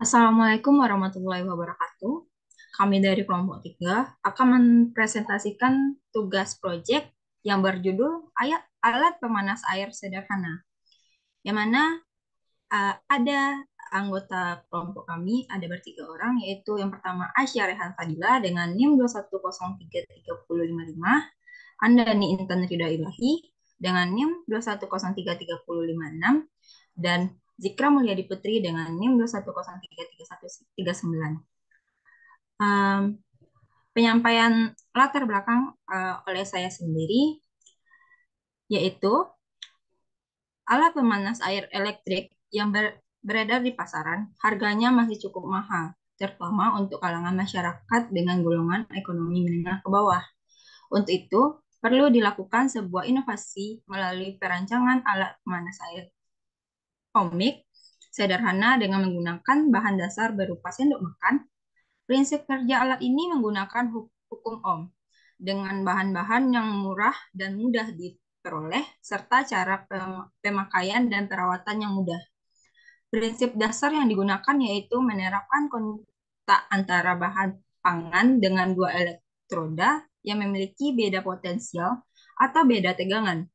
Assalamualaikum warahmatullahi wabarakatuh. Kami dari kelompok 3 akan mempresentasikan tugas proyek yang berjudul Alat Pemanas Air Sederhana, yang mana ada anggota kelompok kami, ada bertiga orang, yaitu yang pertama Aisyah Rehan Fadila dengan NIM 210333055, Andani Intan Ridha Ilahi dengan NIM 2103356, dan Zikra Mulyadi Putri dengan NIM 2103339. Penyampaian latar belakang oleh saya sendiri, yaitu alat pemanas air elektrik yang beredar di pasaran, harganya masih cukup mahal, terutama untuk kalangan masyarakat dengan golongan ekonomi menengah ke bawah. Untuk itu, perlu dilakukan sebuah inovasi melalui perancangan alat pemanas air omik sederhana dengan menggunakan bahan dasar berupa sendok makan. Prinsip kerja alat ini menggunakan hukum Ohm dengan bahan-bahan yang murah dan mudah diperoleh serta cara pemakaian dan perawatan yang mudah. Prinsip dasar yang digunakan yaitu menerapkan kontak antara bahan pangan dengan dua elektroda yang memiliki beda potensial atau beda tegangan.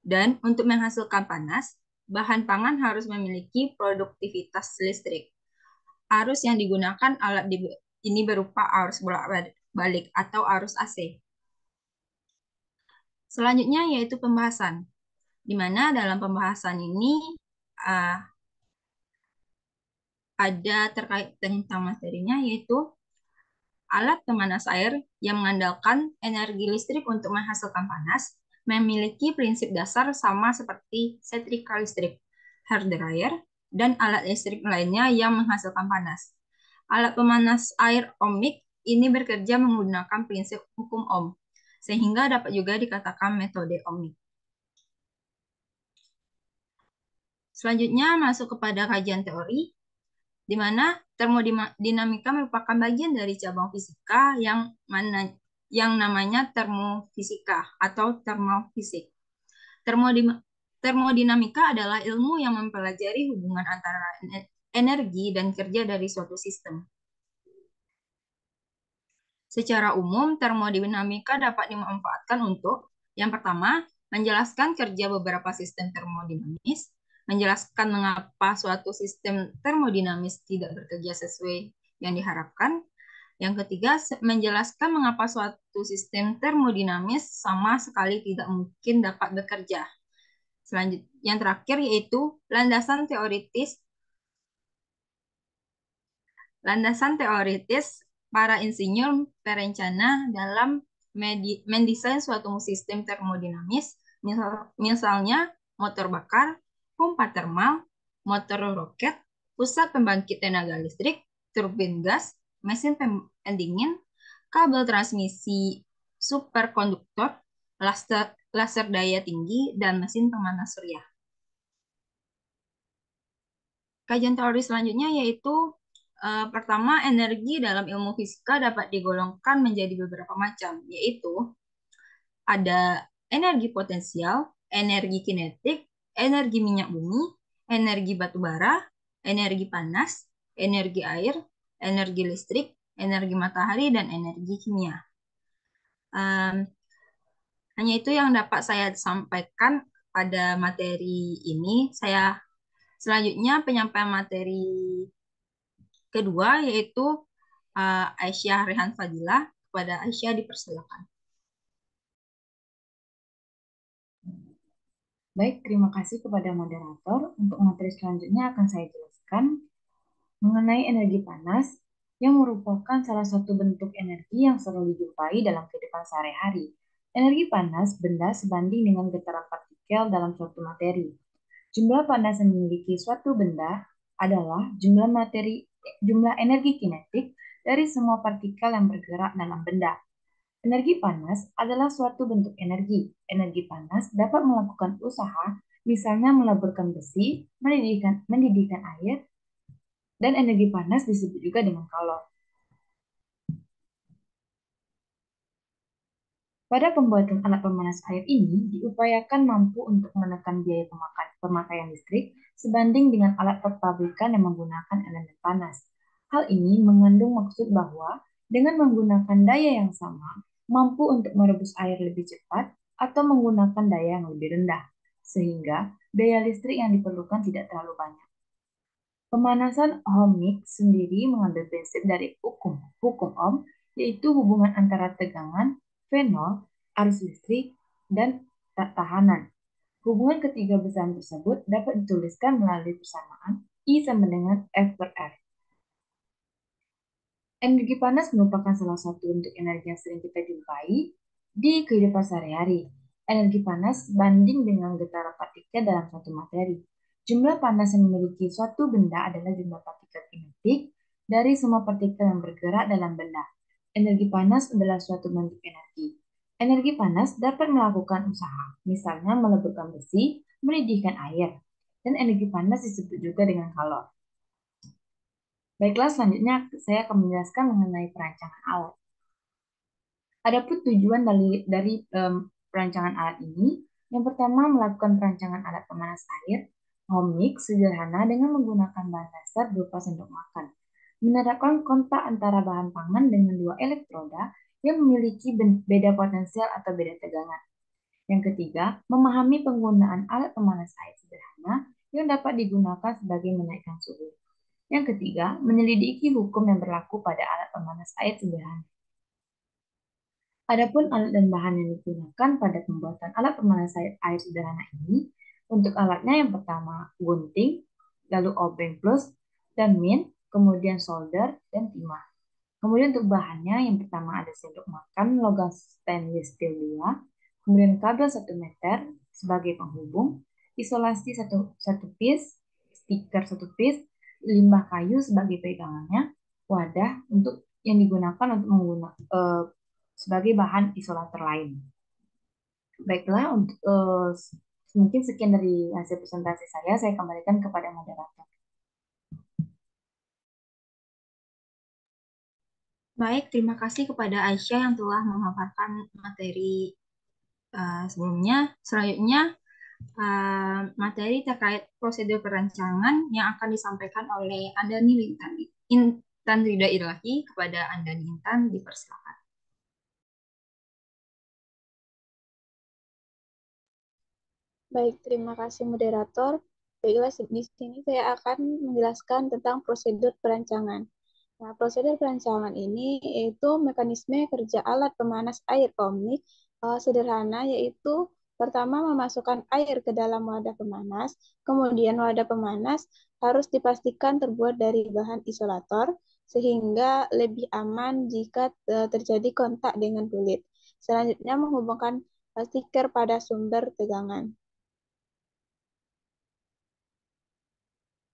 Dan untuk menghasilkan panas, bahan pangan harus memiliki produktivitas listrik. Arus yang digunakan alat ini berupa arus bolak-balik atau arus AC. Selanjutnya yaitu pembahasan, di mana dalam pembahasan ini uh, ada terkait tentang materinya, yaitu alat pemanas air yang mengandalkan energi listrik untuk menghasilkan panas memiliki prinsip dasar sama seperti setrika listrik, hair dryer, dan alat listrik lainnya yang menghasilkan panas. Alat pemanas air ohmik ini bekerja menggunakan prinsip hukum Ohm, sehingga dapat juga dikatakan metode ohmik. Selanjutnya masuk kepada kajian teori, di mana termodinamika merupakan bagian dari cabang fisika yang namanya termofisika atau termofisik. Termodinamika adalah ilmu yang mempelajari hubungan antara energi dan kerja dari suatu sistem. Secara umum, termodinamika dapat dimanfaatkan untuk yang pertama, menjelaskan kerja beberapa sistem termodinamis, menjelaskan mengapa suatu sistem termodinamis tidak bekerja sesuai yang diharapkan. Yang ketiga, menjelaskan mengapa suatu sistem termodinamis sama sekali tidak mungkin dapat bekerja. Selanjutnya, yang terakhir yaitu landasan teoritis para insinyur perencana dalam mendesain suatu sistem termodinamis, misalnya motor bakar, pompa termal, motor roket, pusat pembangkit tenaga listrik, turbin gas, mesin pendingin, kabel transmisi superkonduktor, laser daya tinggi, dan mesin pemanas surya. Kajian teori selanjutnya yaitu pertama, energi dalam ilmu fisika dapat digolongkan menjadi beberapa macam, yaitu ada energi potensial, energi kinetik, energi minyak bumi, energi batu bara, energi panas, energi air, energi listrik, energi matahari, dan energi kimia. Hanya itu yang dapat saya sampaikan pada materi ini. Selanjutnya penyampaian materi kedua yaitu Aisyah Rehan Fadila. Kepada Aisyah dipersilakan. Baik, terima kasih kepada moderator. Untuk materi selanjutnya akan saya jelaskan mengenai energi panas yang merupakan salah satu bentuk energi yang sering dijumpai dalam kehidupan sehari-hari. Energi panas benda sebanding dengan getaran partikel dalam suatu materi. Jumlah panas yang dimiliki suatu benda adalah jumlah energi kinetik dari semua partikel yang bergerak dalam benda. Energi panas adalah suatu bentuk energi. Energi panas dapat melakukan usaha, misalnya meleburkan besi, mendidihkan air, dan energi panas disebut juga dengan kalor. Pada pembuatan alat pemanas air ini, diupayakan mampu untuk menekan biaya pemakaian listrik sebanding dengan alat pabrikan yang menggunakan elemen panas. Hal ini mengandung maksud bahwa dengan menggunakan daya yang sama, mampu untuk merebus air lebih cepat atau menggunakan daya yang lebih rendah, sehingga daya listrik yang diperlukan tidak terlalu banyak. Pemanasan ohmik sendiri mengambil prinsip dari hukum Ohm, yaitu hubungan antara tegangan, V0, arus listrik, dan tahanan. Hubungan ketiga besaran tersebut dapat dituliskan melalui persamaan I sama dengan F per R. Energi panas merupakan salah satu bentuk energi yang sering kita jumpai di kehidupan sehari-hari. Energi panas banding dengan getaran partikel dalam suatu materi. Jumlah panas yang memiliki suatu benda adalah jumlah partikel kinetik dari semua partikel yang bergerak dalam benda. Energi panas adalah suatu bentuk energi. Energi panas dapat melakukan usaha, misalnya meleburkan besi, mendidihkan air, dan energi panas disebut juga dengan kalor. Baiklah, selanjutnya saya akan menjelaskan mengenai perancangan alat. Adapun tujuan dari perancangan alat ini, yang pertama melakukan perancangan alat pemanas air, homik sederhana dengan menggunakan bahan dasar berupa sendok makan. Menerapkan kontak antara bahan pangan dengan dua elektroda yang memiliki beda potensial atau beda tegangan. Yang ketiga, memahami penggunaan alat pemanas air sederhana yang dapat digunakan sebagai menaikkan suhu. Yang ketiga, menyelidiki hukum yang berlaku pada alat pemanas air sederhana. Adapun alat dan bahan yang digunakan pada pembuatan alat pemanas air sederhana ini, untuk alatnya yang pertama gunting, lalu obeng plus dan min, kemudian solder dan timah. Kemudian untuk bahannya yang pertama ada sendok makan logam stainless steel 2, kemudian kabel 1 meter sebagai penghubung, isolasi satu piece, stiker 1 piece, limbah kayu sebagai pegangannya, wadah untuk yang digunakan untuk sebagai bahan isolator lain. Baiklah, untuk mungkin sekian dari hasil presentasi saya kembalikan kepada moderator. Baik, terima kasih kepada Aisyah yang telah memaparkan materi sebelumnya. Selanjutnya, materi terkait prosedur perancangan yang akan disampaikan oleh Andani Intan Rida Ilahi. Kepada Andani Intan, dipersilakan. Baik, terima kasih moderator. Baiklah, di sini saya akan menjelaskan tentang prosedur perancangan. Nah, prosedur perancangan ini yaitu mekanisme kerja alat pemanas air ohmik sederhana, yaitu pertama memasukkan air ke dalam wadah pemanas, kemudian wadah pemanas harus dipastikan terbuat dari bahan isolator sehingga lebih aman jika terjadi kontak dengan kulit. Selanjutnya menghubungkan stiker pada sumber tegangan.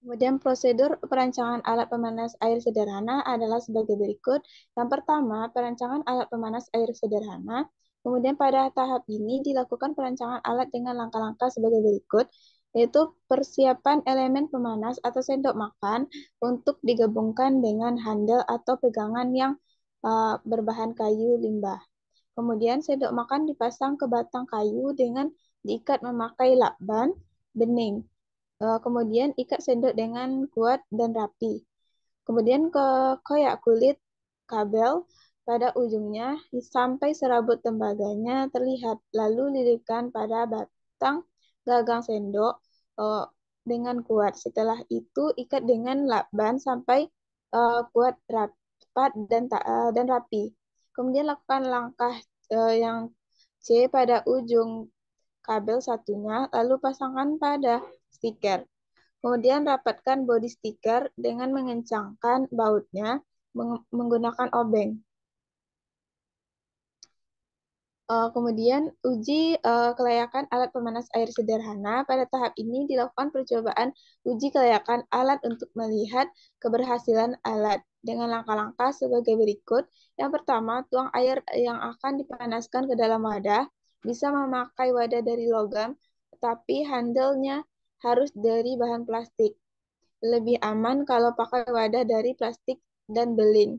Kemudian prosedur perancangan alat pemanas air sederhana adalah sebagai berikut. Yang pertama, perancangan alat pemanas air sederhana. Kemudian pada tahap ini dilakukan perancangan alat dengan langkah-langkah sebagai berikut, yaitu persiapan elemen pemanas atau sendok makan untuk digabungkan dengan handle atau pegangan yang berbahan kayu limbah. Kemudian sendok makan dipasang ke batang kayu dengan diikat memakai lakban bening. Kemudian ikat sendok dengan kuat dan rapi. Kemudian ke koyak kulit kabel pada ujungnya sampai serabut tembaganya terlihat. Lalu lilitkan pada batang gagang sendok dengan kuat. Setelah itu ikat dengan lakban sampai kuat, rapat dan rapi. Kemudian lakukan langkah yang C pada ujung kabel satunya, lalu pasangkan pada stiker. Kemudian rapatkan bodi stiker dengan mengencangkan bautnya menggunakan obeng. Kemudian uji kelayakan alat pemanas air sederhana. Pada tahap ini dilakukan percobaan uji kelayakan alat untuk melihat keberhasilan alat dengan langkah-langkah sebagai berikut. Yang pertama, tuang air yang akan dipanaskan ke dalam wadah. Bisa memakai wadah dari logam, tetapi handle-nya harus dari bahan plastik. Lebih aman kalau pakai wadah dari plastik dan beling.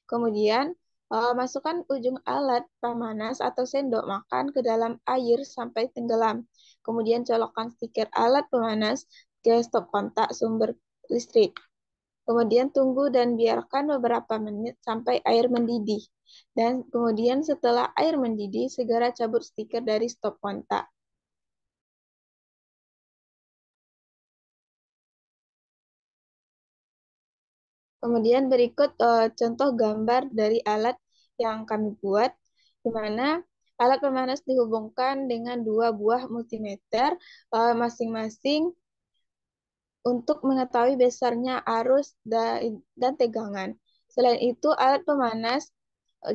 Kemudian Masukkan ujung alat pemanas atau sendok makan ke dalam air sampai tenggelam. Kemudian colokkan stiker alat pemanas ke stop kontak sumber listrik. Kemudian tunggu dan biarkan beberapa menit sampai air mendidih. Dan kemudian setelah air mendidih, segera cabut stiker dari stop kontak. Kemudian berikut contoh gambar dari alat yang kami buat, di mana alat pemanas dihubungkan dengan dua buah multimeter masing-masing untuk mengetahui besarnya arus dan tegangan. Selain itu, alat pemanas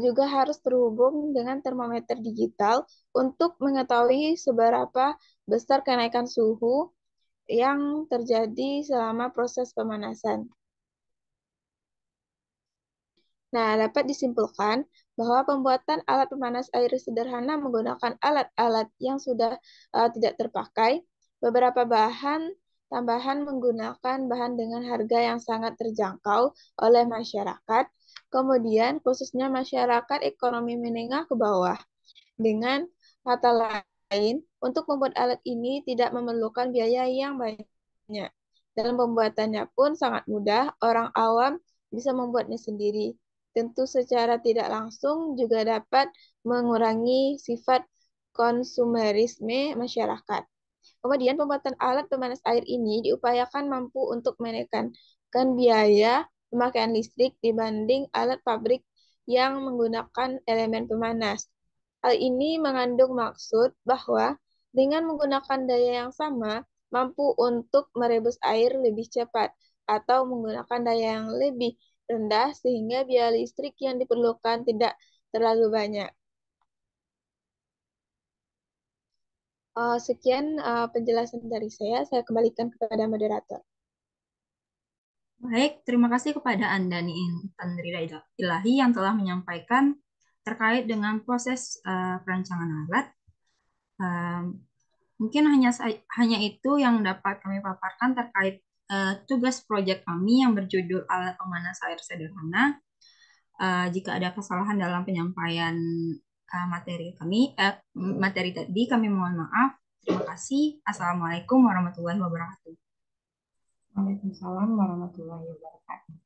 juga harus terhubung dengan termometer digital untuk mengetahui seberapa besar kenaikan suhu yang terjadi selama proses pemanasan. Nah, dapat disimpulkan bahwa pembuatan alat pemanas air sederhana menggunakan alat-alat yang sudah tidak terpakai. Beberapa bahan tambahan menggunakan bahan dengan harga yang sangat terjangkau oleh masyarakat. Kemudian, khususnya masyarakat ekonomi menengah ke bawah. Dengan kata lain, untuk membuat alat ini tidak memerlukan biaya yang banyak. Dalam pembuatannya pun sangat mudah, orang awam bisa membuatnya sendiri. Tentu secara tidak langsung juga dapat mengurangi sifat konsumerisme masyarakat. Kemudian pembuatan alat pemanas air ini diupayakan mampu untuk menekankan biaya pemakaian listrik dibanding alat pabrik yang menggunakan elemen pemanas. Hal ini mengandung maksud bahwa dengan menggunakan daya yang sama, mampu untuk merebus air lebih cepat atau menggunakan daya yang lebih rendah sehingga biaya listrik yang diperlukan tidak terlalu banyak. Sekian penjelasan dari saya kembalikan kepada moderator. Baik, terima kasih kepada Anda nih Intan Rida Ilahi yang telah menyampaikan terkait dengan proses perancangan alat. Um, Mungkin hanya itu yang dapat kami paparkan terkait tugas proyek kami yang berjudul alat pemanas air sederhana. Jika ada kesalahan dalam penyampaian materi tadi, kami mohon maaf. Terima kasih. Assalamualaikum warahmatullahi wabarakatuh. Waalaikumsalam warahmatullahi wabarakatuh.